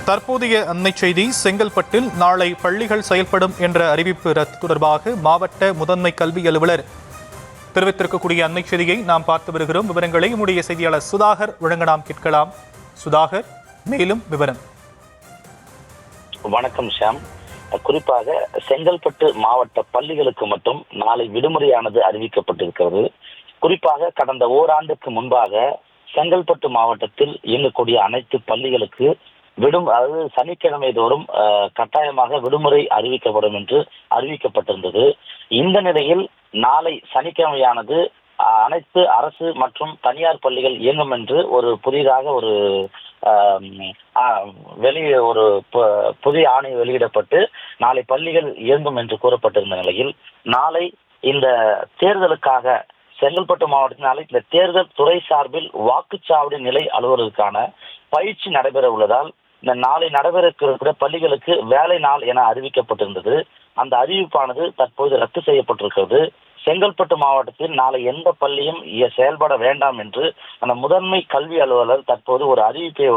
தற்போதைய அண்மை செய்தி. செங்கல்பட்டில் நாளை பள்ளிகள் செயல்படும் என்ற அறிவிப்பு தொடர்பாக மாவட்ட முதன்மை கல்வி அலுவலர் தெரிவித்திருக்கக்கூடிய அண்மை செய்தியை நாம் பார்த்து வருகிறோம். விவரங்களை நம்முடைய செய்தியாளர் சுதாகர் வழங்க நாம் கேட்கலாம். சுதாகர், மேலும் விவரம். வணக்கம் ஷாம். குறிப்பாக செங்கல்பட்டு மாவட்ட பள்ளிகளுக்கு மட்டும் நாளை விடுமுறையானது அறிவிக்கப்பட்டிருக்கிறது. குறிப்பாக கடந்த ஓராண்டுக்கு முன்பாக செங்கல்பட்டு மாவட்டத்தில் இயங்கக்கூடிய அனைத்து பள்ளிகளுக்கு அதாவது சனிக்கிழமை தோறும் கட்டாயமாக விடுமுறை அறிவிக்கப்படும் என்று அறிவிக்கப்பட்டிருந்தது. இந்த நிலையில் நாளை சனிக்கிழமையானது அனைத்து அரசு மற்றும் தனியார் பள்ளிகள் இயங்கும் என்று ஒரு புதிதாக ஒரு புதிய ஆணை வெளியிடப்பட்டு நாளை பள்ளிகள் இயங்கும் என்று கூறப்பட்டிருந்த நிலையில் நாளை இந்த தேர்தலுக்காக செங்கல்பட்டு மாவட்டத்தினால இந்த தேர்தல் துறை சார்பில் வாக்குச்சாவடி நிலை அலுவலருக்கான பயிற்சி நடைபெற உள்ளதால் இந்த நாளை நடைபெற இருக்கிற பள்ளிகளுக்கு வேலை நாள் என அறிவிக்கப்பட்டிருந்தது. அந்த அறிவிப்பானது தற்போது ரத்து செய்யப்பட்டிருக்கிறது. செங்கல்பட்டு மாவட்டத்தில் நாளை எந்த பள்ளியும் செயல்பட வேண்டாம் என்று அந்த முதன்மை கல்வி அலுவலர் தற்போது ஒரு அறிவிப்பை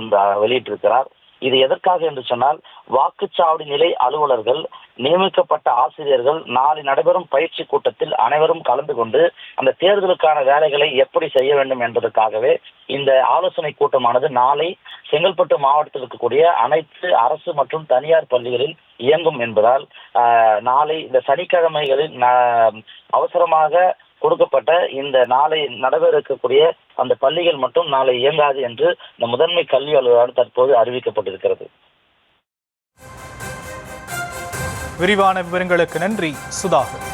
வெளியிட்டிருக்கிறார். இது எதற்காக என்று சொன்னால், வாக்குச்சாவடி நிலை அலுவலர்கள் நியமிக்கப்பட்ட ஆசிரியர்கள் நாளை நடைபெறும் பயிற்சி கூட்டத்தில் அனைவரும் கலந்து கொண்டு அந்த தேர்தலுக்கான வேலைகளை எப்படி செய்ய வேண்டும் என்பதற்காகவே இந்த ஆலோசனை கூட்டமானது நாளை செங்கல்பட்டு மாவட்டத்தில் இருக்கக்கூடிய அனைத்து அரசு மற்றும் தனியார் பள்ளிகளில் இயங்கும் என்பதால் நாளை இந்த சனிக்கிழமைகளில் அவசரமாக கொடுக்கப்பட்ட இந்த நாளை நடைபெற இருக்கக்கூடிய அந்த பள்ளிகள் மட்டும் நாளை இயங்காது என்று இந்த முதன்மை கல்வி அலுவலர் தற்போது அறிவிக்கப்பட்டிருக்கிறது. விரிவான விவரங்களுக்கு நன்றி சுதாகர்.